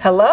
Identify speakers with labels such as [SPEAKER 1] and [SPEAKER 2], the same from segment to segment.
[SPEAKER 1] Hello.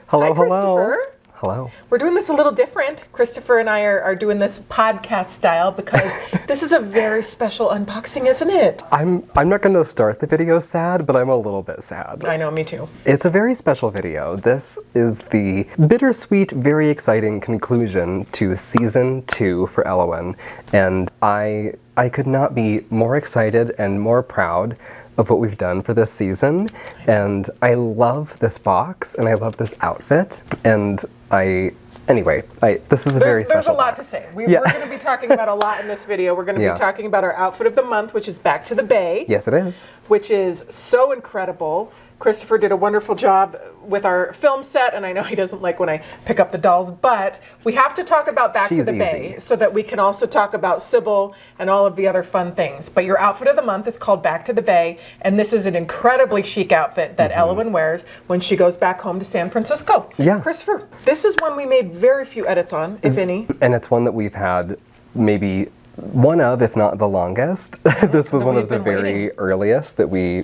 [SPEAKER 2] Hello,
[SPEAKER 1] Hi, Christopher.
[SPEAKER 2] Hello.
[SPEAKER 1] We're doing this a little different. Christopher and I are doing this podcast style because this is a very special unboxing, isn't it?
[SPEAKER 2] I'm not going to start the video sad, but I'm a little bit sad.
[SPEAKER 1] I know, me too.
[SPEAKER 2] It's a very special video. This is the bittersweet, very exciting conclusion to season 2 for Ellowyne, and I could not be more excited and more proud of what we've done for this season. And I love this box and I love this outfit, and this is a very special
[SPEAKER 1] There's a lot
[SPEAKER 2] box.
[SPEAKER 1] to say. We're going to be talking about a lot in this video. We're going to be talking about our outfit of the month, which is Back to the Bay.
[SPEAKER 2] Yes, it is.
[SPEAKER 1] Which is so incredible. Christopher did a wonderful job with our film set, and I know he doesn't like when I pick up the dolls, but we have to talk about Back to the Bay so that we can also talk about Sybil and all of the other fun things. But your outfit of the month is called Back to the Bay, and this is an incredibly chic outfit that Ellowyne wears when she goes back home to San Francisco.
[SPEAKER 2] Yeah.
[SPEAKER 1] Christopher, this is one we made very few edits on, if any.
[SPEAKER 2] And it's one that we've had maybe one of, if not the longest. This was one of the very earliest that we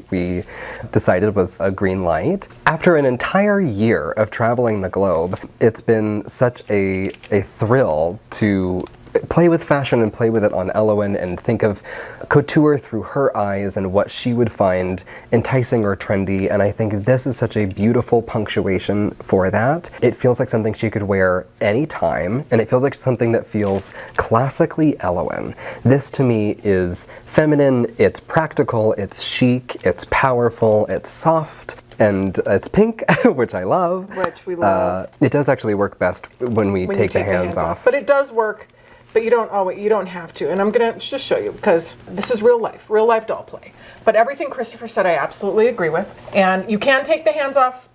[SPEAKER 2] decided was a green light. After an entire year of traveling the globe, it's been such a thrill to play with fashion and play with it on Ellowyne and think of couture through her eyes and what she would find enticing or trendy, and I think this is such a beautiful punctuation for that. It feels like something she could wear anytime, and it feels like something that feels classically Ellowyne. This to me is feminine, it's practical, it's chic, it's powerful, it's soft, and it's pink, which I love.
[SPEAKER 1] Which we love.
[SPEAKER 2] It does actually work best when we take the hands off.
[SPEAKER 1] But it does work. But you don't have to. And I'm gonna just show you because this is real life doll play. But everything Christopher said I absolutely agree with. And you can take the hands off.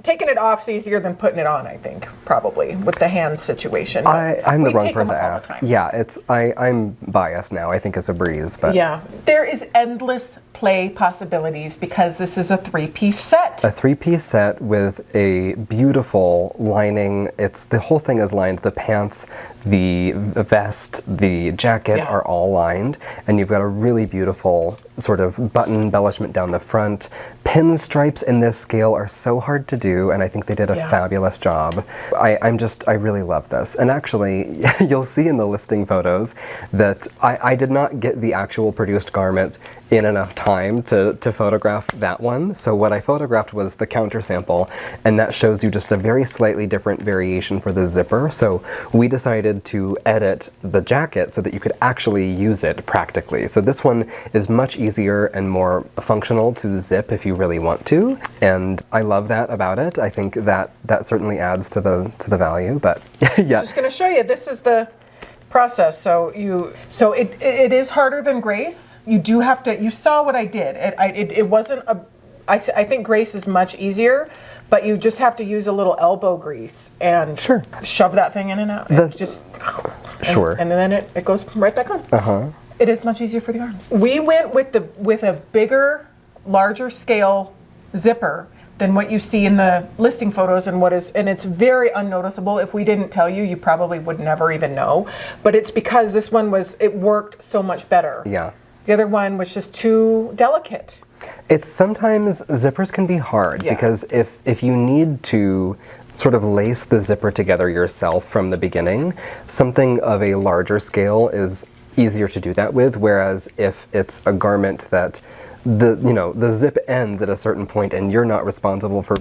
[SPEAKER 1] Taking it off is easier than putting it on, I think, probably, with the hands situation.
[SPEAKER 2] I'm the wrong person to ask. Yeah, I'm biased now. I think it's a breeze, but
[SPEAKER 1] yeah. There is endless play possibilities because this is a 3-piece set.
[SPEAKER 2] A 3-piece set with a beautiful lining. The whole thing is lined. The pants, the vest, the jacket are all lined, and you've got a really beautiful sort of button embellishment down the front. Pinstripes in this scale are so hard to do, and I think they did a fabulous job. I really love this. And actually, you'll see in the listing photos that I did not get the actual produced garment in enough time to photograph that one. So what I photographed was the counter sample, and that shows you just a very slightly different variation for the zipper. So we decided to edit the jacket so that you could actually use it practically. So this one is much easier and more functional to zip if you really want to, and I love that about it. I think that certainly adds to the value. But yeah,
[SPEAKER 1] I'm just going to show you. This is the process. So it is harder than Grace. You do have to. You saw what I did. It wasn't a. I think Grace is much easier, but you just have to use a little elbow grease and shove that thing in and out. And and then it goes right back on. It is much easier for the arms. We went with a bigger, larger scale zipper than what you see in the listing photos, and it's very unnoticeable. If we didn't tell you, you probably would never even know. But it's because this one it worked so much better.
[SPEAKER 2] Yeah.
[SPEAKER 1] The other one was just too delicate.
[SPEAKER 2] It's sometimes zippers can be hard because if you need to sort of lace the zipper together yourself from the beginning, something of a larger scale is easier to do that with, whereas if it's a garment that the zip ends at a certain point and you're not responsible for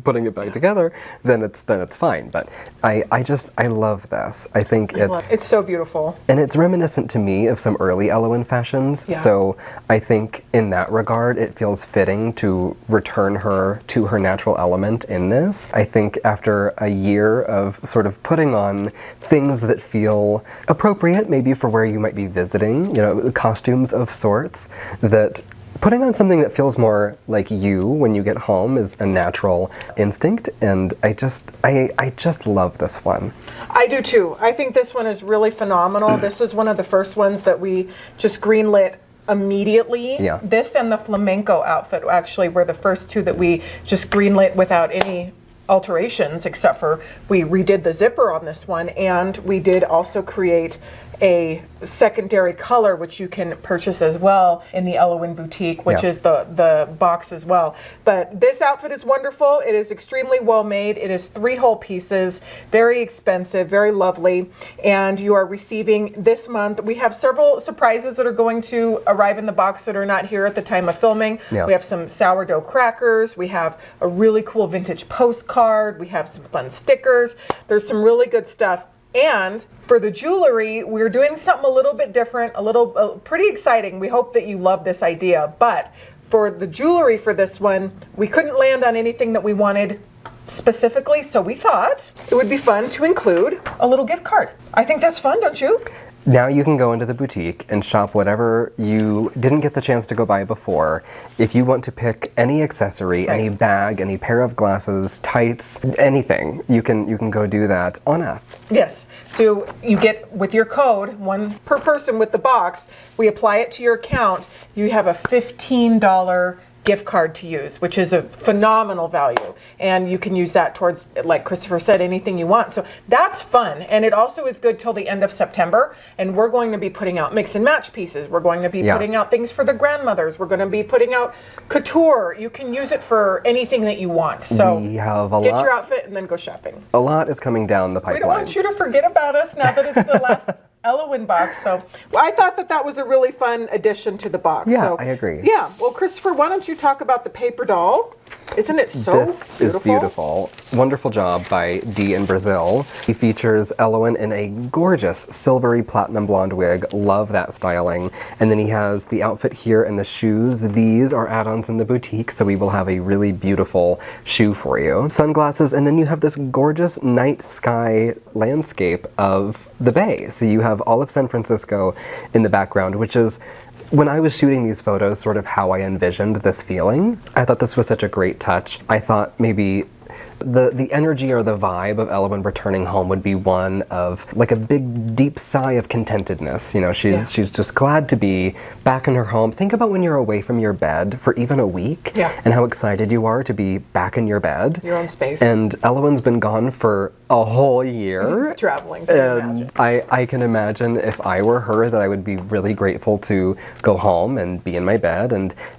[SPEAKER 2] putting it back together, then it's fine. But I love this. I think
[SPEAKER 1] it's so beautiful.
[SPEAKER 2] And it's reminiscent to me of some early Ellowyne fashions. Yeah. So I think in that regard it feels fitting to return her to her natural element in this. I think after a year of sort of putting on things that feel appropriate maybe for where you might be visiting, costumes of sorts, that putting on something that feels more like you when you get home is a natural instinct, and I just love this one.
[SPEAKER 1] I do too. I think this one is really phenomenal. This is one of the first ones that we just greenlit immediately.
[SPEAKER 2] Yeah.
[SPEAKER 1] This and the flamenco outfit actually were the first two that we just greenlit without any alterations, except for we redid the zipper on this one, and we did also create a secondary color, which you can purchase as well in the Ellowyne boutique, which is the box as well. But this outfit is wonderful. It is extremely well made. It is 3 whole pieces, very expensive, very lovely. And you are receiving this month, we have several surprises that are going to arrive in the box that are not here at the time of filming.
[SPEAKER 2] Yeah.
[SPEAKER 1] We have some sourdough crackers. We have a really cool vintage postcard. We have some fun stickers. There's some really good stuff. And for the jewelry, we're doing something a little bit different, pretty exciting. We hope that you love this idea. But for the jewelry for this one, we couldn't land on anything that we wanted specifically, so we thought it would be fun to include a little gift card. I think that's fun, don't you?
[SPEAKER 2] Now you can go into the boutique and shop whatever you didn't get the chance to go buy before. If you want to pick any accessory, any bag, any pair of glasses, tights, anything, you can go do that on us.
[SPEAKER 1] Yes. So you get, with your code, 1 per person with the box, we apply it to your account, you have a $15 gift card to use, which is a phenomenal value. And you can use that towards, like Christopher said, anything you want. So that's fun. And it also is good till the end of September. And we're going to be putting out mix and match pieces. We're going to be putting out things for the grandmothers. We're going to be putting out couture. You can use it for anything that you want. So
[SPEAKER 2] we have
[SPEAKER 1] get your outfit and then go shopping.
[SPEAKER 2] A lot is coming down the pipeline.
[SPEAKER 1] We don't want you to forget about us now that it's the last Ellowyne box. So I thought that was a really fun addition to the box.
[SPEAKER 2] Yeah,
[SPEAKER 1] so,
[SPEAKER 2] I agree.
[SPEAKER 1] Yeah. Well, Christopher, why don't you talk about the paper doll? Isn't it so
[SPEAKER 2] This
[SPEAKER 1] beautiful?
[SPEAKER 2] is beautiful. Wonderful job by Dee in Brazil. He features Ellowyne in a gorgeous silvery platinum blonde wig. Love that styling. And then he has the outfit here and the shoes. These are add-ons in the boutique, so we will have a really beautiful shoe for you. Sunglasses, and then you have this gorgeous night sky landscape of the bay. So you have all of San Francisco in the background, which is, when I was shooting these photos, sort of how I envisioned this feeling. I thought this was such a great touch. I thought maybe the energy or the vibe of Ellowyne returning home would be one of like a big deep sigh of contentedness. You know, she's just glad to be back in her home. Think about when you're away from your bed for even a week and how excited you are to be back in your bed.
[SPEAKER 1] Your own space.
[SPEAKER 2] And Ellowyne's been gone for a whole year.
[SPEAKER 1] Traveling, can you imagine?
[SPEAKER 2] I can imagine if I were her that I would be really grateful to go home and be in my bed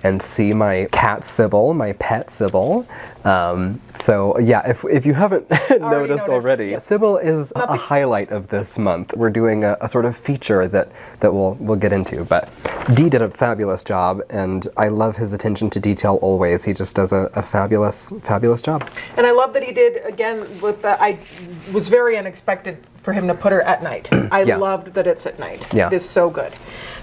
[SPEAKER 2] and see my cat Sybil, my pet Sybil. So yeah, if you haven't noticed already, Sybil is a highlight of this month. We're doing a sort of feature that we'll get into, but Dee did a fabulous job, and I love his attention to detail always. He just does a fabulous job.
[SPEAKER 1] And I love that he did, again, with the, was very unexpected for him to put her at night. I loved that it's at night.
[SPEAKER 2] Yeah.
[SPEAKER 1] It is so good.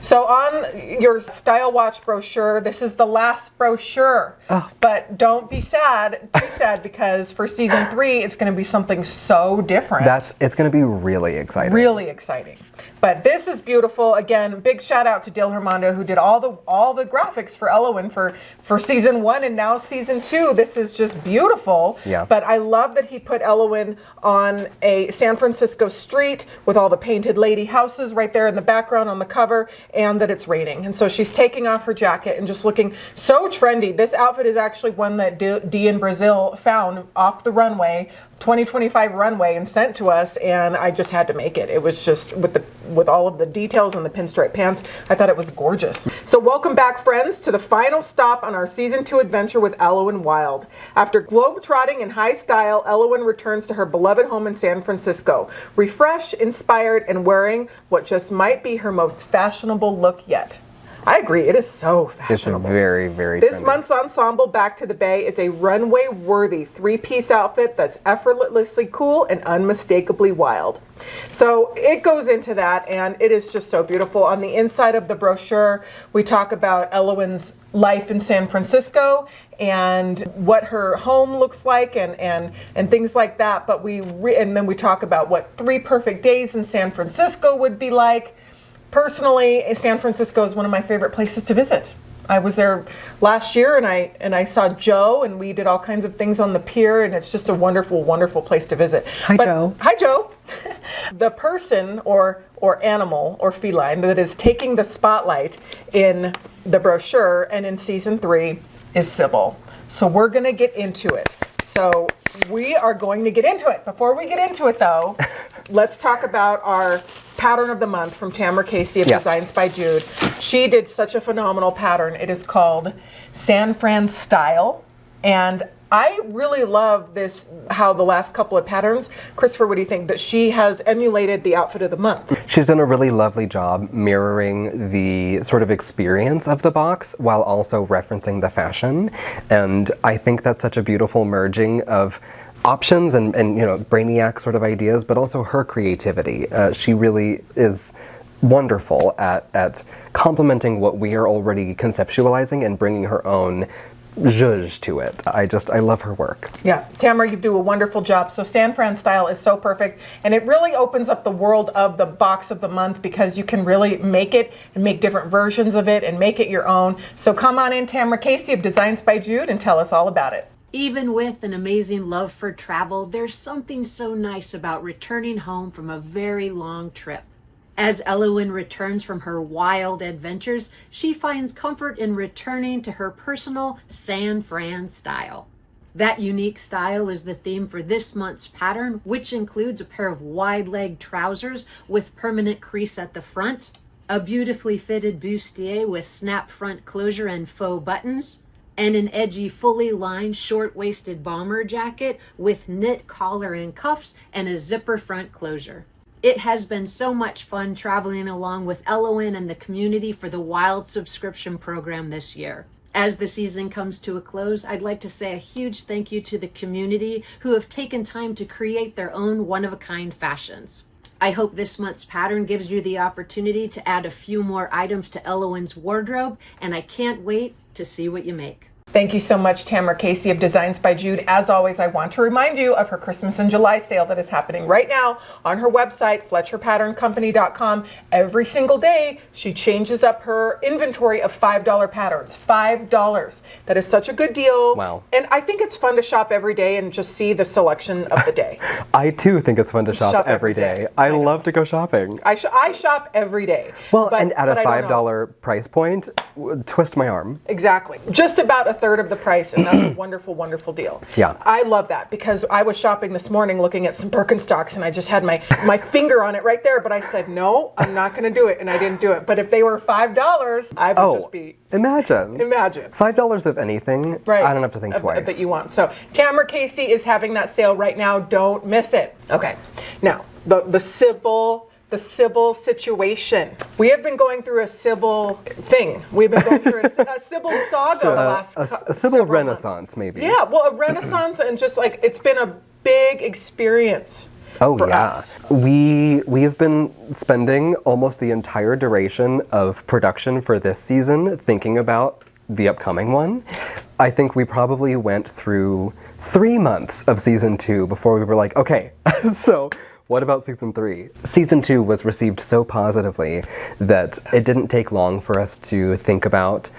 [SPEAKER 1] So on your Style Watch brochure, this is the last brochure. Oh. But don't be too sad, because for season 3, it's going to be something so different.
[SPEAKER 2] It's going to be really exciting.
[SPEAKER 1] Really exciting. But this is beautiful. Again, big shout out to Dil Hermando, who did all the graphics for Ellowyne for season 1 and now season 2. This is just beautiful.
[SPEAKER 2] Yeah.
[SPEAKER 1] But I love that he put Ellowyne on a San Francisco street with all the painted lady houses right there in the background on the cover, and that it's raining. And so she's taking off her jacket and just looking so trendy. This outfit is actually one that Dee in Brazil found off the runway, 2025 runway, and sent to us, and I just had to make it. It was just with all of the details and the pinstripe pants, I thought it was gorgeous. So welcome back, friends, to the final stop on our season 2 adventure with Ellowyne Wilde. After globetrotting in high style, Ellowyne returns to her beloved home in San Francisco, refreshed, inspired, and wearing what just might be her most fashionable look yet. I agree, it is so fashionable.
[SPEAKER 2] It's very, very
[SPEAKER 1] This
[SPEAKER 2] trendy.
[SPEAKER 1] month's ensemble, Back to the Bay, is a runway-worthy 3-piece outfit that's effortlessly cool and unmistakably wild. So it goes into that, and it is just so beautiful. On the inside of the brochure, we talk about Ellowyne's life in San Francisco and what her home looks like and things like that. But and then we talk about what 3 perfect days in San Francisco would be like. Personally, San Francisco is one of my favorite places to visit. I was there last year, and I saw Joe, and we did all kinds of things on the pier, and it's just a wonderful, wonderful place to visit.
[SPEAKER 2] Joe.
[SPEAKER 1] Hi, Joe. The person or animal or feline that is taking the spotlight in the brochure and in season 3 is Sybil. So we're going to get into it. So we are going to get into it. Before we get into it, though, let's talk about our pattern of the month from Tamara Casey of Designs by Jude. She did such a phenomenal pattern. It is called San Fran Style, and I really love this, how the last couple of patterns, Christopher, what do you think, that she has emulated the outfit of the month?
[SPEAKER 2] She's done a really lovely job mirroring the sort of experience of the box while also referencing the fashion. And I think that's such a beautiful merging of options and you know, brainiac sort of ideas, but also her creativity. She really is wonderful at complementing what we are already conceptualizing and bringing her own zhuzh to it. I love her work.
[SPEAKER 1] Yeah, Tamara, you do a wonderful job. So San Fran Style is so perfect, and it really opens up the world of the box of the month because you can really make it and make different versions of it and make it your own. So come on in, Tamara Casey of Designs by Jude, and tell us all about it.
[SPEAKER 3] Even with an amazing love for travel, there's something so nice about returning home from a very long trip. As Ellowyne returns from her wild adventures, she finds comfort in returning to her personal San Fran style. That unique style is the theme for this month's pattern, which includes a pair of wide-leg trousers with permanent crease at the front, a beautifully fitted bustier with snap front closure and faux buttons, and an edgy, fully lined, short-waisted bomber jacket with knit collar and cuffs and a zipper front closure. It has been so much fun traveling along with Ellowyne and the community for the Wilde subscription program this year. As the season comes to a close, I'd like to say a huge thank you to the community who have taken time to create their own one-of-a-kind fashions. I hope this month's pattern gives you the opportunity to add a few more items to Ellowyne's wardrobe, and I can't wait to see what you make.
[SPEAKER 1] Thank you so much, Tamara Casey of Designs by Jude. As always, I want to remind you of her Christmas in July sale that is happening right now on her website, FletcherPatternCompany.com. Every single day, she changes up her inventory of $5 patterns. $5. That is such a good deal.
[SPEAKER 2] Wow.
[SPEAKER 1] And I think it's fun to shop every day and just see the selection of the day.
[SPEAKER 2] I too think it's fun to shop every day. I love to go shopping.
[SPEAKER 1] I shop every day.
[SPEAKER 2] Well,
[SPEAKER 1] but,
[SPEAKER 2] and at a
[SPEAKER 1] but I don't know.
[SPEAKER 2] $5 price point, twist my arm.
[SPEAKER 1] Exactly. Just about a third of the price, and that's a wonderful, wonderful deal.
[SPEAKER 2] Yeah.
[SPEAKER 1] I love that because I was shopping this morning looking at some Birkenstocks and I just had my finger on it right there, but I said, no, I'm not going to do it, and I didn't do it. But if they were $5, I would just be...
[SPEAKER 2] Imagine. $5 of anything,
[SPEAKER 1] right.
[SPEAKER 2] I don't have to think twice.
[SPEAKER 1] That you want. So Tamara Casey is having that sale right now. Don't miss it. Okay. Now, the Sybil situation. We have been going through a Sybil thing. We've been going through a Sybil saga the last
[SPEAKER 2] a Sybil renaissance, maybe.
[SPEAKER 1] Yeah, well, a renaissance, and just like it's been a big experience.
[SPEAKER 2] Oh
[SPEAKER 1] for
[SPEAKER 2] yeah.
[SPEAKER 1] us.
[SPEAKER 2] We have been spending almost the entire duration of production for this season thinking about the upcoming one. I think we probably went through 3 months of season 2 before we were like, okay, so what about season 3? Season 2 was received so positively that it didn't take long for us to think about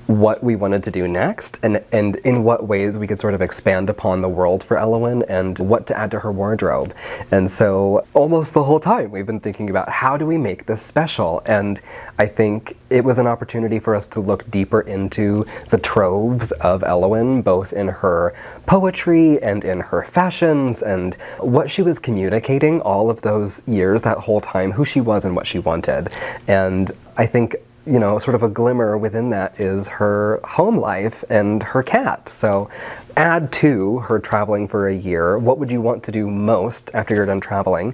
[SPEAKER 2] what we wanted to do next and in what ways we could sort of expand upon the world for Ellowyne and what to add to her wardrobe. And so almost the whole time we've been thinking about how do we make this special, and I think it was an opportunity for us to look deeper into the troves of Ellowyne, both in her poetry and in her fashions and what she was communicating all of those years, that whole time, who she was and what she wanted. And I think, you know, sort of a glimmer within that is her home life and her cat. So add to her traveling for a year, what would you want to do most after you're done traveling?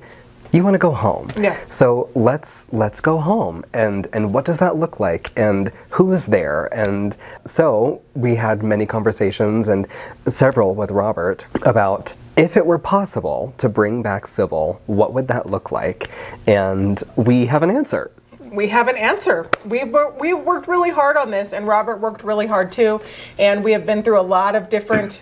[SPEAKER 2] You want to go home.
[SPEAKER 1] Yeah.
[SPEAKER 2] So let's go home. And what does that look like? And who is there? And so we had many conversations, and several with Robert, about if it were possible to bring back Sybil, what would that look like? And we have an answer.
[SPEAKER 1] We have an answer. We worked really hard on this, and Robert worked really hard too. And we have been through a lot of different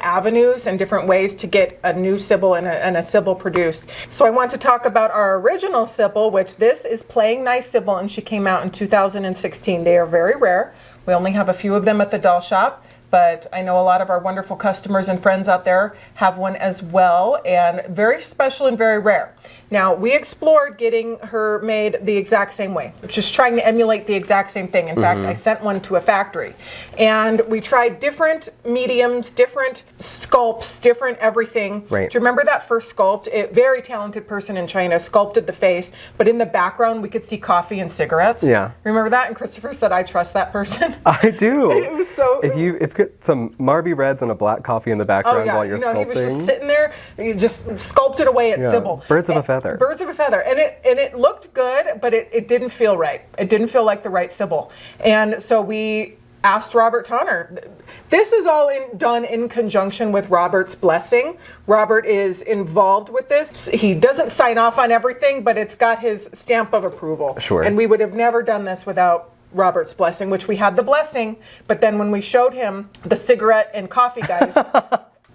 [SPEAKER 1] avenues and different ways to get a new Sybil and a Sybil produced. So I want to talk about our original Sybil, which this is Playing Nice Sybil, and she came out in 2016. They are very rare. We only have a few of them at the doll shop, but I know a lot of our wonderful customers and friends out there have one as well, and very special and very rare. Now, we explored getting her made the exact same way, just trying to emulate the exact same thing. In fact, I sent one to a factory. And we tried different mediums, different sculpts, different everything.
[SPEAKER 2] Right.
[SPEAKER 1] Do you remember that first sculpt? A very talented person in China sculpted the face, but in the background we could see coffee and cigarettes.
[SPEAKER 2] Yeah.
[SPEAKER 1] Remember that? And Christopher said, I trust that person.
[SPEAKER 2] I do.
[SPEAKER 1] It was so...
[SPEAKER 2] If you get some Marby Reds and a black coffee in the background while you're sculpting.
[SPEAKER 1] He was just sitting there, he just sculpted away at Sybil.
[SPEAKER 2] Birds of a feather.
[SPEAKER 1] Birds of a feather. And it looked good, but it didn't feel right. It didn't feel like the right Sybil. And so we asked Robert Tonner. This is all done in conjunction with Robert's blessing. Robert is involved with this. He doesn't sign off on everything, but it's got his stamp of approval.
[SPEAKER 2] Sure.
[SPEAKER 1] And we would have never done this without Robert's blessing, which we had the blessing, but then when we showed him the cigarette and coffee guys,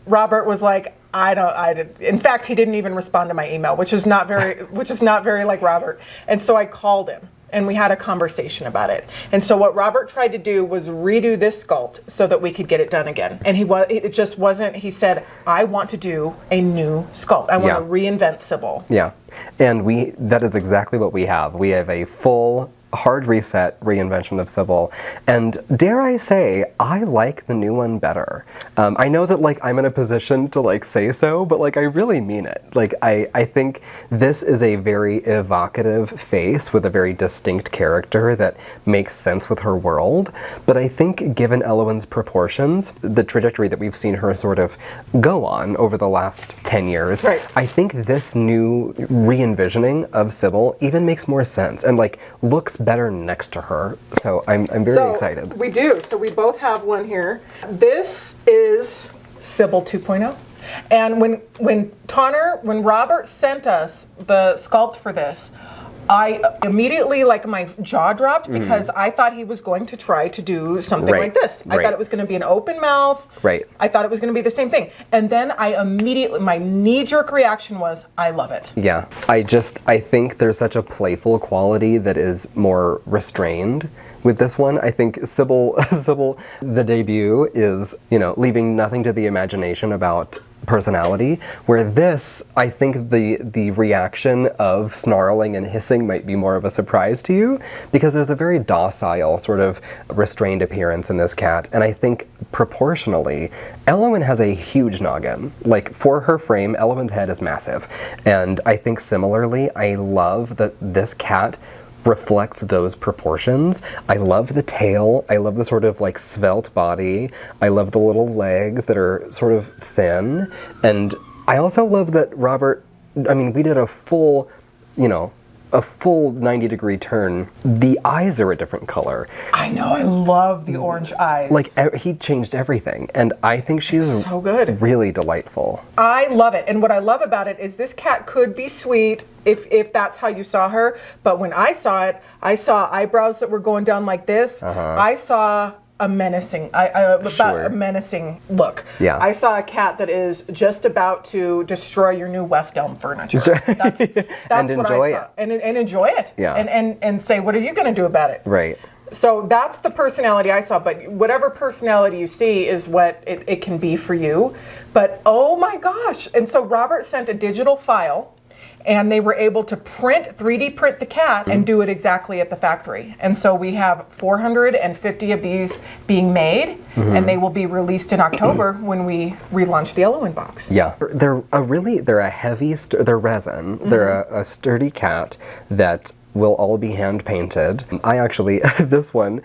[SPEAKER 1] Robert was like, in fact, he didn't even respond to my email, which is not very like Robert. And so I called him and we had a conversation about it. And so what Robert tried to do was redo this sculpt so that we could get it done again. And it just wasn't, he said, I want to do a new sculpt. I want to reinvent Sybil.
[SPEAKER 2] Yeah. And that is exactly what we have. We have a full hard reset reinvention of Sybil, and dare I say, I like the new one better. I know that like I'm in a position to like say so, but like I really mean it. Like I think this is a very evocative face with a very distinct character that makes sense with her world. But I think given Ellowyne's proportions, the trajectory that we've seen her sort of go on over the last 10 years,
[SPEAKER 1] right.
[SPEAKER 2] I think this new re-envisioning of Sybil even makes more sense and like looks better next to her. So I'm very excited.
[SPEAKER 1] We do. So we both have one here. This is Sybil 2.0. And when Robert sent us the sculpt for this, I immediately, like, my jaw dropped because I thought he was going to try to do something like this. I thought it was going to be an open mouth.
[SPEAKER 2] Right.
[SPEAKER 1] I thought it was going to be the same thing. And then my knee-jerk reaction was, I love it.
[SPEAKER 2] Yeah. I think there's such a playful quality that is more restrained with this one. I think Sybil, the debut is, leaving nothing to the imagination about personality, where this, I think the reaction of snarling and hissing might be more of a surprise to you, because there's a very docile, sort of restrained appearance in this cat, and I think proportionally, Ellowyne has a huge noggin. Like, for her frame, Ellowyne's head is massive, and I think similarly, I love that this cat reflects those proportions. I love the tail. I love the sort of like svelte body. I love the little legs that are sort of thin. And I also love that we did a full 90-degree turn. The eyes are a different color.
[SPEAKER 1] I know, I love the orange eyes.
[SPEAKER 2] Like, he changed everything, and I think she's
[SPEAKER 1] so good.
[SPEAKER 2] Really delightful.
[SPEAKER 1] I love it, and what I love about it is this cat could be sweet if that's how you saw her, but when I saw it, I saw eyebrows that were going down like this. I saw a menacing, a menacing look. Yeah. I saw a cat that is just about to destroy your new West Elm furniture. That's
[SPEAKER 2] and
[SPEAKER 1] what
[SPEAKER 2] enjoy
[SPEAKER 1] I saw.
[SPEAKER 2] it.
[SPEAKER 1] And enjoy it.
[SPEAKER 2] Yeah.
[SPEAKER 1] And say, what are you going to do about it?
[SPEAKER 2] Right.
[SPEAKER 1] So that's the personality I saw, but whatever personality you see is what it can be for you. But oh my gosh. And so Robert sent a digital file, and they were able to 3D print the cat and do it exactly at the factory. And so we have 450 of these being made, and they will be released in October when we relaunch the Ellowyne box.
[SPEAKER 2] Yeah, they're a heavy, they're resin. They're a sturdy cat that will all be hand painted. I actually, this one,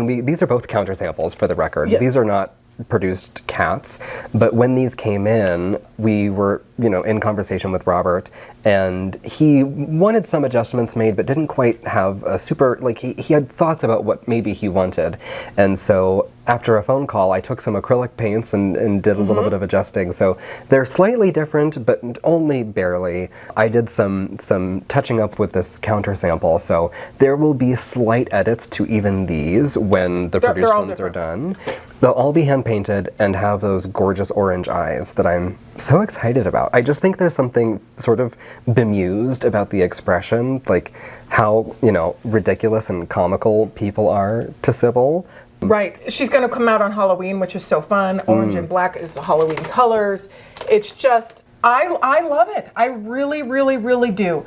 [SPEAKER 2] these are both counter samples for the record. Yes. These are not produced cats, but when these came in, we were in conversation with Robert, and he wanted some adjustments made but didn't quite have a super, he had thoughts about what maybe he wanted, and so after a phone call I took some acrylic paints and did a little bit of adjusting. So they're slightly different, but only barely. I did some touching up with this counter sample, so there will be slight edits to even these when the produced ones are done. They'll all be hand painted and have those gorgeous orange eyes that I'm so excited about. I just think there's something sort of bemused about the expression, like how, ridiculous and comical people are to Sybil.
[SPEAKER 1] Right. She's going to come out on Halloween, which is so fun. Orange and black is the Halloween colors. It's just I love it. I really, really, really do.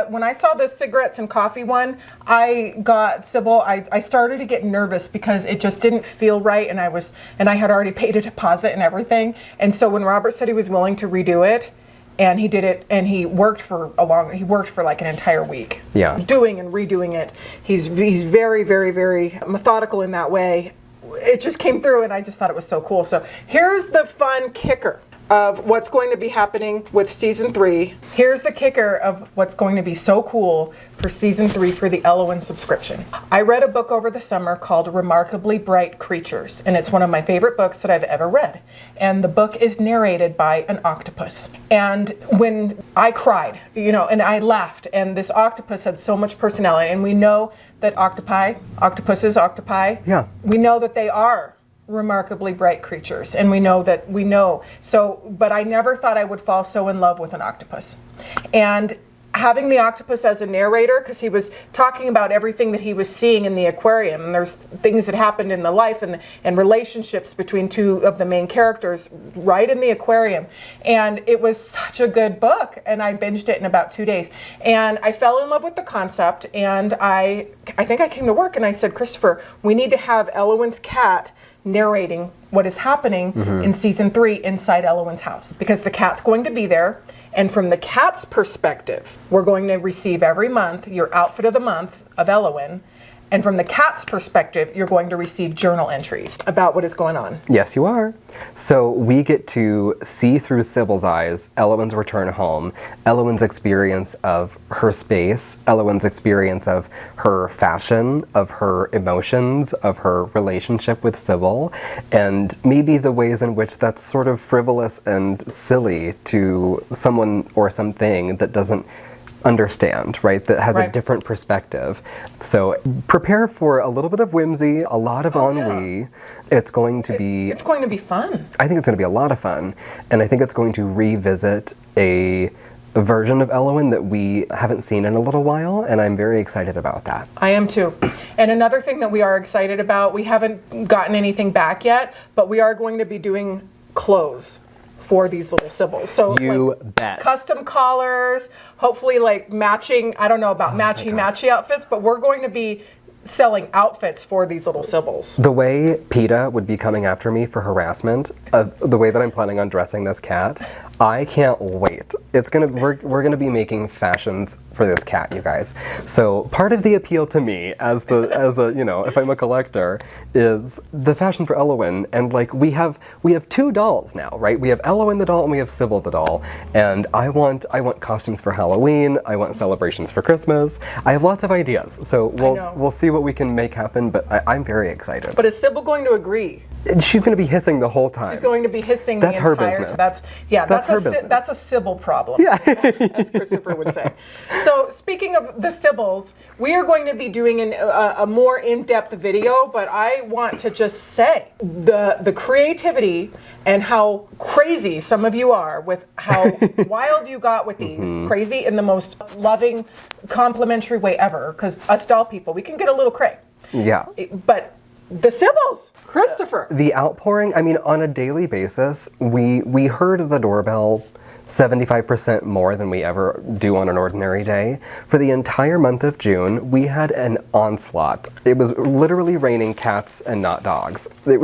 [SPEAKER 1] When I saw the cigarettes and coffee one, I got Sybil. I started to get nervous because it just didn't feel right, and I had already paid a deposit and everything. And so when Robert said he was willing to redo it, and he did it, and he worked for like an entire week.
[SPEAKER 2] Yeah.
[SPEAKER 1] Doing and redoing it. He's very, very, very methodical in that way. It just came through, and I just thought it was so cool. So here's the fun kicker of what's going to be happening with season 3. Here's the kicker of what's going to be so cool for season 3 for the Ellowyne subscription. I read a book over the summer called Remarkably Bright Creatures, and it's one of my favorite books that I've ever read. And the book is narrated by an octopus. And when I cried, and I laughed, and this octopus had so much personality, and we know that octopuses,
[SPEAKER 2] yeah,
[SPEAKER 1] we know that they are remarkably bright creatures, and we know so, but I never thought I would fall so in love with an octopus. And having the octopus as a narrator, because he was talking about everything that he was seeing in the aquarium, and there's things that happened in the life and relationships between two of the main characters right in the aquarium. And it was such a good book, and I binged it in about 2 days. And I fell in love with the concept, and I think I came to work and I said, Christopher, we need to have Ellowyne's cat narrating what is happening in season 3 inside Ellowyne's house, because the cat's going to be there, and from the cat's perspective, we're going to receive every month your outfit of the month of Ellowyne, and from the cat's perspective, you're going to receive journal entries about what is going on.
[SPEAKER 2] Yes, you are. So we get to see through Sybil's eyes Ellowyne's return home, Ellowyne's experience of her space, Ellowyne's experience of her fashion, of her emotions, of her relationship with Sybil, and maybe the ways in which that's sort of frivolous and silly to someone or something that doesn't understand, right? That has a different perspective. So prepare for a little bit of whimsy, a lot of ennui. Yeah. It's going to be
[SPEAKER 1] fun.
[SPEAKER 2] I think it's going to be a lot of fun, and I think it's going to revisit a version of Ellowyne that we haven't seen in a little while, and I'm very excited about that.
[SPEAKER 1] I am too. And another thing that we are excited about, we haven't gotten anything back yet, but we are going to be doing clothes for these little Sybils. So
[SPEAKER 2] you bet.
[SPEAKER 1] Custom collars, hopefully like matching, I don't know about matchy outfits, but we're going to be selling outfits for these little Sybils.
[SPEAKER 2] The way PETA would be coming after me for harassment, the way that I'm planning on dressing this cat, I can't wait. We're gonna be making fashions for this cat, you guys. So part of the appeal to me as if I'm a collector, is the fashion for Ellowyne, and like we have 2 dolls now, right? We have Ellowyne the doll and we have Sybil the doll, and I want costumes for Halloween. I want celebrations for Christmas. I have lots of ideas, so we'll see what we can make happen. But I'm very excited.
[SPEAKER 1] But is Sybil going to agree?
[SPEAKER 2] She's going to be hissing the whole time.
[SPEAKER 1] She's going to be hissing
[SPEAKER 2] the entire
[SPEAKER 1] time.
[SPEAKER 2] Business.
[SPEAKER 1] That's her business. That's a Sybil problem, as Christopher would say. So speaking of the Sybils, we are going to be doing a more in-depth video, but I want to just say the creativity and how crazy some of you are with how wild you got with these. Crazy in the most loving, complimentary way ever, because us doll people, we can get a little cray.
[SPEAKER 2] Yeah.
[SPEAKER 1] But the Sybils, Christopher.
[SPEAKER 2] The outpouring, I mean, on a daily basis, we heard the doorbell 75% more than we ever do on an ordinary day. For the entire month of June, we had an onslaught. It was literally raining cats and not dogs. It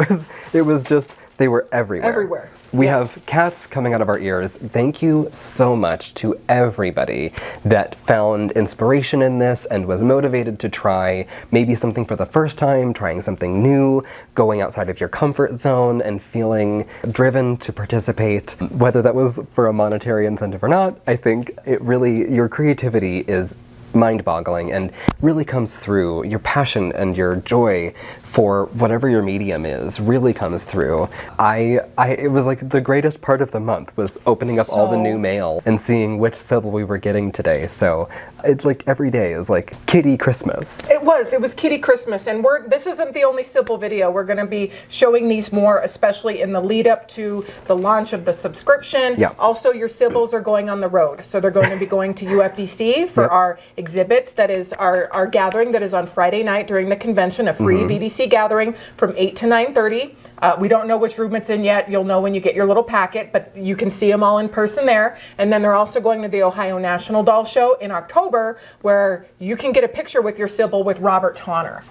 [SPEAKER 2] was just, they were everywhere.
[SPEAKER 1] Everywhere.
[SPEAKER 2] We have cats coming out of our ears. Thank you so much to everybody that found inspiration in this and was motivated to try maybe something for the first time, trying something new, going outside of your comfort zone and feeling driven to participate. Whether that was for a monetary incentive or not, I think your creativity is mind-boggling and really comes through. Your passion and your joy for whatever your medium is really comes through. It was like the greatest part of the month was opening up all the new mail and seeing which Sybil we were getting today. So it's like every day is like Kitty Christmas.
[SPEAKER 1] It was Kitty Christmas, and this isn't the only Sybil video. We're going to be showing these more, especially in the lead up to the launch of the subscription.
[SPEAKER 2] Yeah.
[SPEAKER 1] Also, your Sybils are going on the road, so they're going to be going to UFDC for our exhibit that is our gathering that is on Friday night during the convention, a free VDC gathering from 8 to 9:30. We don't know which room it's in yet. You'll know when you get your little packet, but you can see them all in person there. And then they're also going to the Ohio National Doll Show in October, where you can get a picture with your Sybil with Robert Tonner.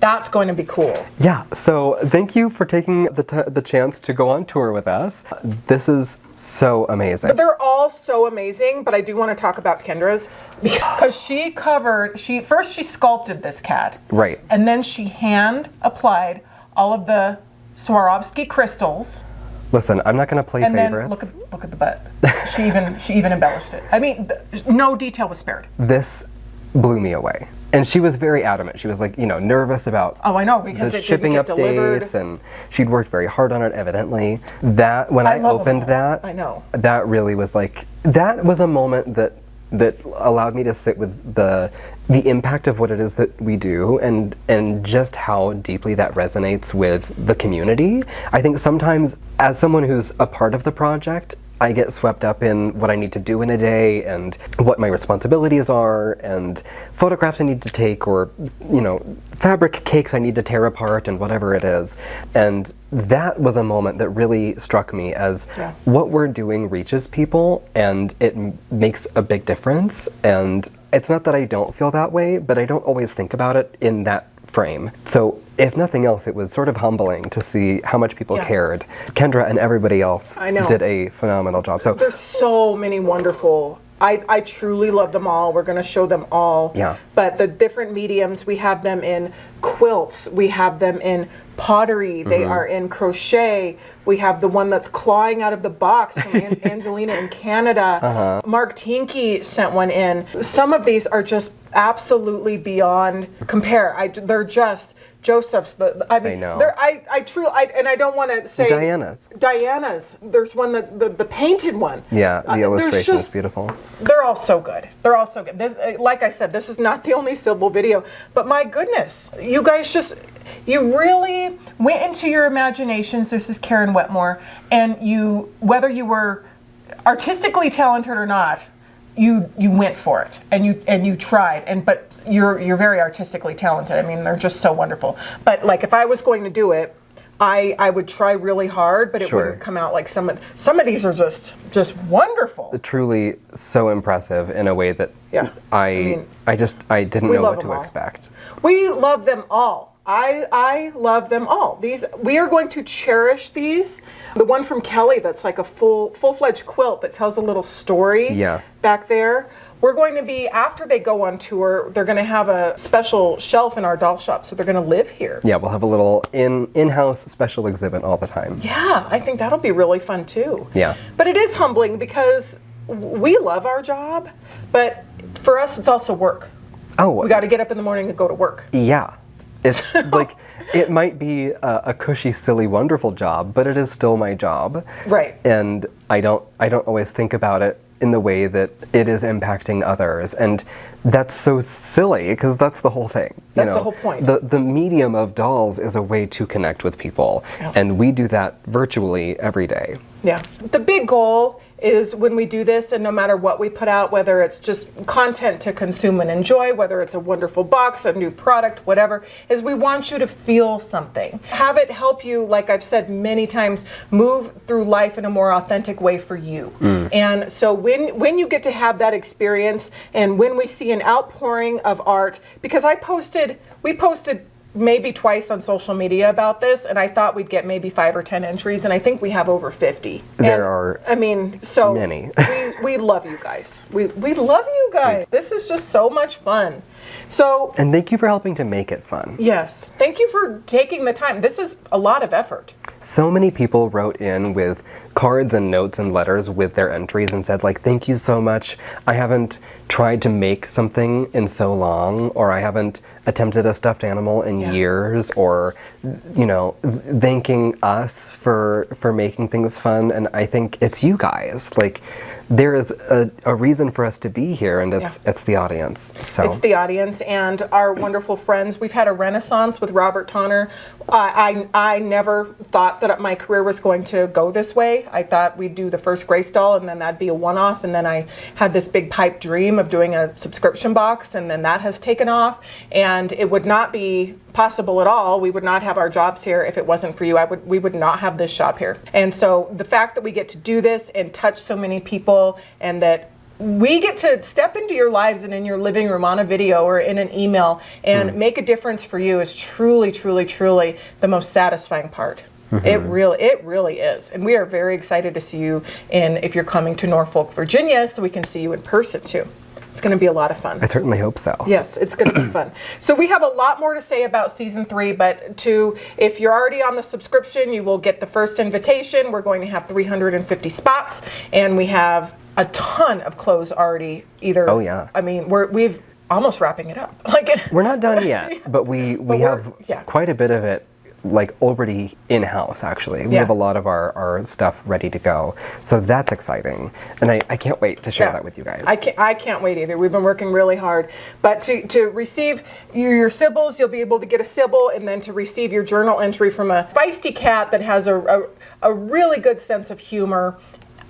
[SPEAKER 1] That's going to be cool.
[SPEAKER 2] Yeah, so thank you for taking the chance to go on tour with us. This is so amazing.
[SPEAKER 1] But they're all so amazing, but I do want to talk about Kendra's because she sculpted this cat.
[SPEAKER 2] Right.
[SPEAKER 1] And then she hand applied all of the Swarovski crystals.
[SPEAKER 2] Listen, I'm not going to play
[SPEAKER 1] and
[SPEAKER 2] favorites.
[SPEAKER 1] Then look at the butt. She even embellished it. I mean, no detail was spared.
[SPEAKER 2] This blew me away. And she was very adamant. She was like, nervous about
[SPEAKER 1] I know, because
[SPEAKER 2] the
[SPEAKER 1] it
[SPEAKER 2] shipping
[SPEAKER 1] didn't get delivered.
[SPEAKER 2] updates, and she'd worked very hard on it, evidently. That when I opened that,
[SPEAKER 1] I know.
[SPEAKER 2] That really was like, that was a moment that allowed me to sit with the impact of what it is that we do, and just how deeply that resonates with the community. I think sometimes, as someone who's a part of the project, I get swept up in what I need to do in a day and what my responsibilities are and photographs I need to take, or fabric cakes I need to tear apart and whatever it is. And that was a moment that really struck me as what we're doing reaches people and it makes a big difference. And it's not that I don't feel that way, but I don't always think about it in that frame. So if nothing else, it was sort of humbling to see how much people cared. Kendra and everybody else did a phenomenal job. So
[SPEAKER 1] there's so many wonderful. I truly love them all. We're going to show them all.
[SPEAKER 2] Yeah.
[SPEAKER 1] But the different mediums, we have them in quilts. We have them in pottery. They are in crochet. We have the one that's clawing out of the box from Angelina in Canada. Mark Tienke sent one in. Some of these are just absolutely beyond compare. They're just Joseph's. I
[SPEAKER 2] know.
[SPEAKER 1] I truly, and I don't want to say Diana's. There's one the painted one.
[SPEAKER 2] Yeah, the illustration is beautiful.
[SPEAKER 1] They're all so good. They're all so good. This, like I said, this is not the only Sybil video, but my goodness, you guys you really went into your imaginations. This is Karen Wetmore, and whether you were artistically talented or not, you went for it, and you tried, but you're very artistically talented. I mean, they're just so wonderful. But like, if I was going to do it, I would try really hard, but it wouldn't come out like some of these are just wonderful.
[SPEAKER 2] Truly so impressive in a way that I didn't know what to expect.
[SPEAKER 1] We love them all. I love them all. We are going to cherish these. The one from Kelly that's like a full-fledged quilt that tells a little story back there. We're going to be, after they go on tour, they're going to have a special shelf in our doll shop, so they're going to live here.
[SPEAKER 2] Yeah, we'll have a little in-house special exhibit all the time.
[SPEAKER 1] Yeah, I think that'll be really fun too.
[SPEAKER 2] Yeah.
[SPEAKER 1] But it is humbling because we love our job, but for us it's also work.
[SPEAKER 2] Oh.
[SPEAKER 1] We got to get up in the morning and go to work.
[SPEAKER 2] Yeah. It's like, it might be a cushy, silly, wonderful job, but it is still my job.
[SPEAKER 1] Right.
[SPEAKER 2] And I don't always think about it in the way that it is impacting others. And that's so silly, because that's the whole thing.
[SPEAKER 1] That's the whole point.
[SPEAKER 2] The medium of dolls is a way to connect with people. Yeah. And we do that virtually every day.
[SPEAKER 1] Yeah. The big goal is when we do this, and no matter what we put out, whether it's just content to consume and enjoy, whether it's a wonderful box, a new product, whatever, is we want you to feel something. Have it help you, like I've said many times, move through life in a more authentic way for you. And so when you get to have that experience, and when we see an outpouring of art, because we posted maybe twice on social media about this, and I thought we'd get maybe 5 or 10 entries, and I think we have over 50.
[SPEAKER 2] There are
[SPEAKER 1] many. We love you guys. We love you guys. This is just so much fun. And
[SPEAKER 2] thank you for helping to make it fun.
[SPEAKER 1] Yes. Thank you for taking the time. This is a lot of effort.
[SPEAKER 2] So many people wrote in with cards and notes and letters with their entries and said, like, thank you so much. I haven't tried to make something in so long, or I haven't attempted a stuffed animal in years, or, thanking us for making things fun. And I think it's you guys. Like, there is a reason for us to be here, and it's the audience. So
[SPEAKER 1] it's the audience and our wonderful friends. We've had a renaissance with Robert Tonner. I never thought that my career was going to go this way. I thought we'd do the first Grace doll and then that'd be a one-off, and then I had this big pipe dream of doing a subscription box, and then that has taken off, and it would not be possible at all. We would not have our jobs here if it wasn't for you. We would not have this shop here. And so the fact that we get to do this and touch so many people, and that we get to step into your lives and in your living room on a video or in an email and make a difference for you is truly, truly, truly the most satisfying part. It really is. And we are very excited to see you if you're coming to Norfolk, Virginia, so we can see you in person too. It's going to be a lot of fun.
[SPEAKER 2] I certainly hope so.
[SPEAKER 1] Yes, it's going to be fun. So we have a lot more to say about season 3, but if you're already on the subscription, you will get the first invitation. We're going to have 350 spots, and we have a ton of clothes already.
[SPEAKER 2] Oh yeah.
[SPEAKER 1] I mean, we've almost wrapping it up.
[SPEAKER 2] We're not done yet, but we have quite a bit of it already in-house, actually. We have a lot of our stuff ready to go. So that's exciting. And I can't wait to share that with you guys.
[SPEAKER 1] I can't wait either. We've been working really hard. But to receive your Sybil's, you'll be able to get a Sybil, and then to receive your journal entry from a feisty cat that has a really good sense of humor,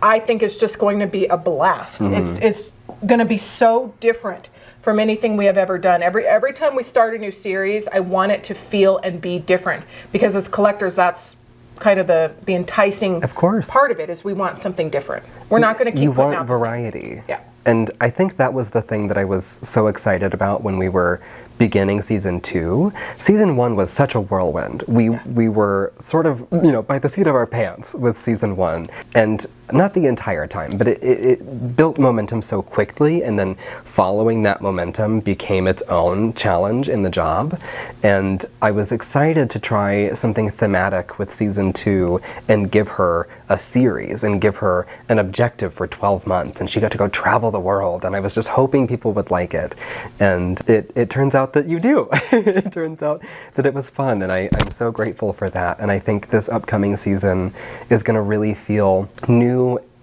[SPEAKER 1] I think it's just going to be a blast. It's going to be so different from anything we have ever done. Every time we start a new series, I want it to feel and be different, because as collectors, that's kind of the enticing part of it, is we want something different. We're not going to keep putting out
[SPEAKER 2] variety.
[SPEAKER 1] Yeah.
[SPEAKER 2] And I think that was the thing that I was so excited about when we were beginning season 2. Season 1 was such a whirlwind. We were sort of, by the seat of our pants with season 1. And not the entire time, but it built momentum so quickly, and then following that momentum became its own challenge in the job. And I was excited to try something thematic with season 2 and give her a series and give her an objective for 12 months. And she got to go travel the world, and I was just hoping people would like it. And it turns out that you do. It turns out that it was fun, and I'm so grateful for that. And I think this upcoming season is going to really feel new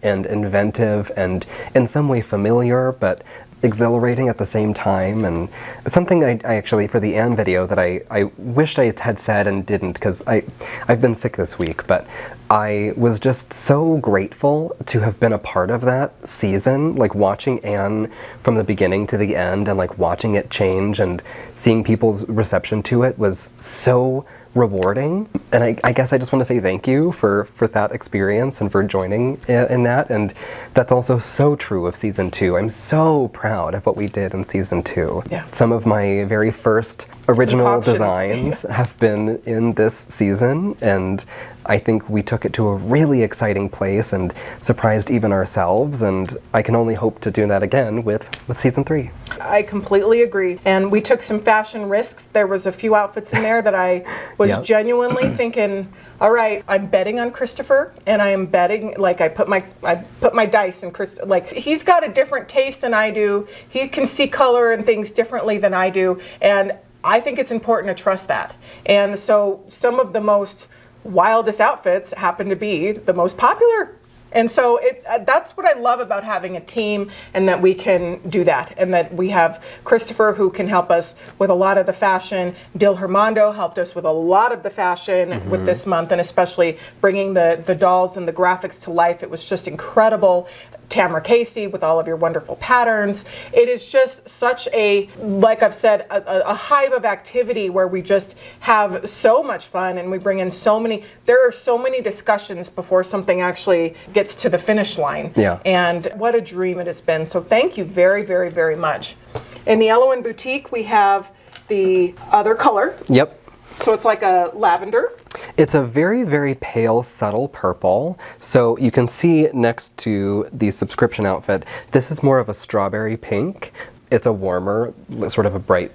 [SPEAKER 2] and inventive and in some way familiar, but exhilarating at the same time. And something I actually, for the Anne video, that I wished I had said and didn't, because I've been sick this week, but I was just so grateful to have been a part of that season, watching Anne from the beginning to the end, and watching it change and seeing people's reception to it was so rewarding. And I guess I just want to say thank you for that experience and for joining in that. And that's also so true of season 2. I'm so proud of what we did in season 2. Yeah. Some of my very first original designs have been in this season, and I think we took it to a really exciting place and surprised even ourselves, and I can only hope to do that again with season 3.
[SPEAKER 1] I completely agree. And we took some fashion risks. There was a few outfits in there that I was genuinely thinking, all right, I'm betting on Christopher, and I am betting, I put my dice in Christopher. He's got a different taste than I do. He can see color and things differently than I do, and I think it's important to trust that. And so some of the most wildest outfits happen to be the most popular. And so that's what I love about having a team, and that we can do that, and that we have Christopher, who can help us with a lot of the fashion. Dil Hermando helped us with a lot of the fashion with this month, and especially bringing the dolls and the graphics to life. It was just incredible. Tamara Casey with all of your wonderful patterns. It is just such a, like I've said, a hive of activity where we just have so much fun, and we bring in there are so many discussions before something actually gets to the finish line. Yeah. And what a dream it has been. So thank you very, very, very much. In the Ellowyne boutique, we have the other color.
[SPEAKER 2] Yep.
[SPEAKER 1] So it's like a lavender.
[SPEAKER 2] It's a very, very pale, subtle purple. So you can see next to the subscription outfit, this is more of a strawberry pink. It's a warmer, sort of a bright,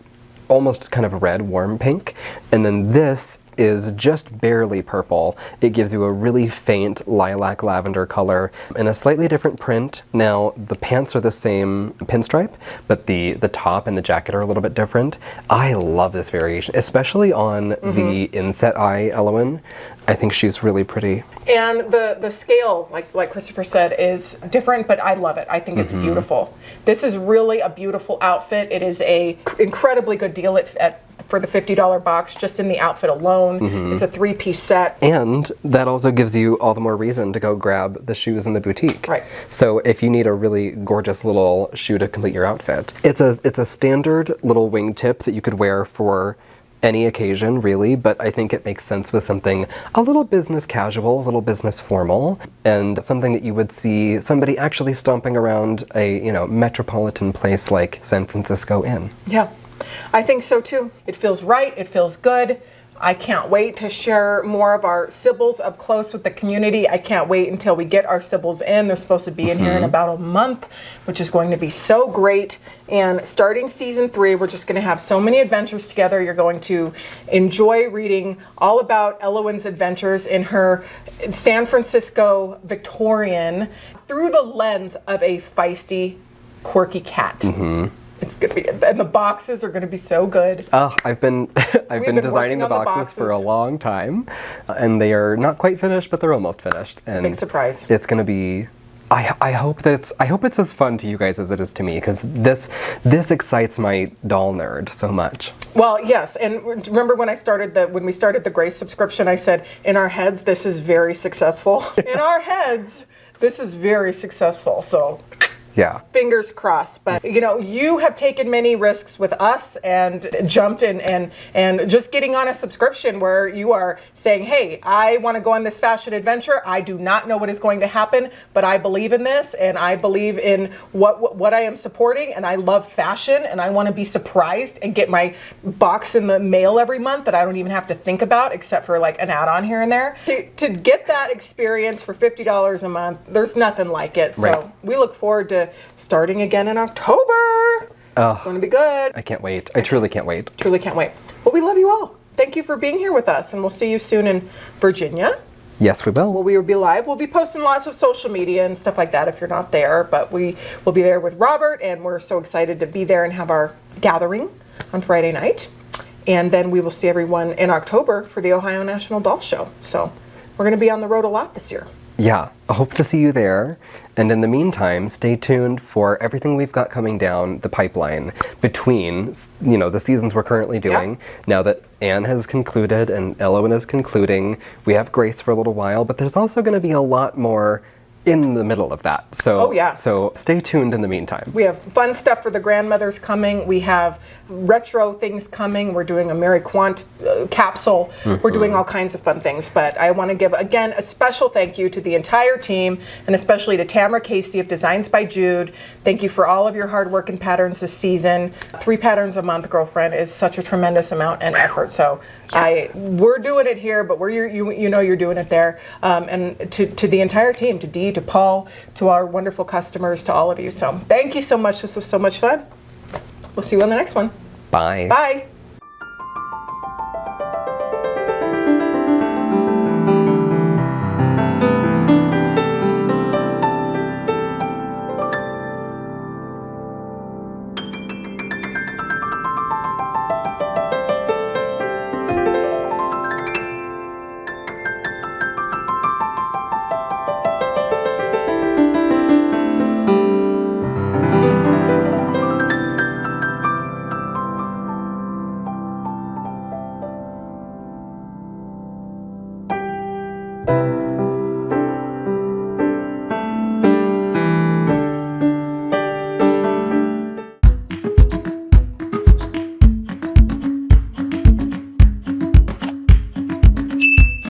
[SPEAKER 2] almost kind of red, warm pink. And then this is just barely purple. It gives you a really faint lilac lavender color in a slightly different print. Now, the pants are the same pinstripe, but the top and the jacket are a little bit different. I love this variation, especially on the inset eye Ellowyne. I think she's really pretty.
[SPEAKER 1] And the scale, like Christopher said, is different, but I love it. I think it's beautiful. This is really a beautiful outfit. It is a incredibly good deal for the $50 box, just in the outfit alone. It's a 3-piece set.
[SPEAKER 2] And that also gives you all the more reason to go grab the shoes in the boutique.
[SPEAKER 1] Right.
[SPEAKER 2] So if you need a really gorgeous little shoe to complete your outfit, it's a standard little wingtip that you could wear for any occasion, really, but I think it makes sense with something a little business casual, a little business formal, and something that you would see somebody actually stomping around a, metropolitan place like San Francisco in.
[SPEAKER 1] Yeah, I think so too. It feels right, it feels good. I can't wait to share more of our Sybil's up close with the community. I can't wait until we get our Sybil's in. They're supposed to be in here in about a month, which is going to be so great. And starting season 3, we're just going to have so many adventures together. You're going to enjoy reading all about Ellowyne's adventures in her San Francisco Victorian through the lens of a feisty, quirky cat. It's gonna be, and the boxes are gonna be so good.
[SPEAKER 2] Oh, I've been designing the boxes for a long time, and they are not quite finished, but they're almost finished.
[SPEAKER 1] It's a big surprise.
[SPEAKER 2] It's gonna be. I hope it's as fun to you guys as it is to me, because this excites my doll nerd so much.
[SPEAKER 1] Well, yes, and remember when we started the Grace subscription, I said in our heads this is very successful. In our heads, this is very successful. So.
[SPEAKER 2] Yeah.
[SPEAKER 1] Fingers crossed. But you have taken many risks with us and jumped in and just getting on a subscription where you are saying, hey, I want to go on this fashion adventure. I do not know what is going to happen, but I believe in this, and I believe in what I am supporting, and I love fashion, and I want to be surprised and get my box in the mail every month that I don't even have to think about except for like an add-on here and there. To get that experience for $50 a month, there's nothing like it. So
[SPEAKER 2] right.
[SPEAKER 1] We look forward to starting again in October. It's going to be good.
[SPEAKER 2] I can't wait. I truly can't wait.
[SPEAKER 1] Truly can't wait. Well, we love you all. Thank you for being here with us, and we'll see you soon in Virginia.
[SPEAKER 2] Yes, we will.
[SPEAKER 1] Well, we will be live. We'll be posting lots of social media and stuff like that if you're not there, but we will be there with Robert, and we're so excited to be there and have our gathering on Friday night. And then we will see everyone in October for the Ohio National Doll Show. So we're going to be on the road a lot this year.
[SPEAKER 2] Yeah, I hope to see you there. And in the meantime, stay tuned for everything we've got coming down the pipeline between, the seasons we're currently doing.
[SPEAKER 1] Yeah.
[SPEAKER 2] Now that Anne has concluded and Ellowyne is concluding, we have Grace for a little while, but there's also going to be a lot more in the middle of that. So, so stay tuned in the meantime.
[SPEAKER 1] We have fun stuff for the grandmothers coming. We have retro things coming. We're doing a Mary Quant capsule. We're doing all kinds of fun things. But I want to give, again, a special thank you to the entire team, and especially to Tamara Casey of Designs by Jude. Thank you for all of your hard work and patterns this season. 3 patterns a month, girlfriend, is such a tremendous amount and effort. So we're doing it here, but you're doing it there. And to the entire team, to Dee, to Paul, to our wonderful customers, to all of you. So thank you so much. This was so much fun. We'll see you on the next one.
[SPEAKER 2] Bye.
[SPEAKER 1] Bye.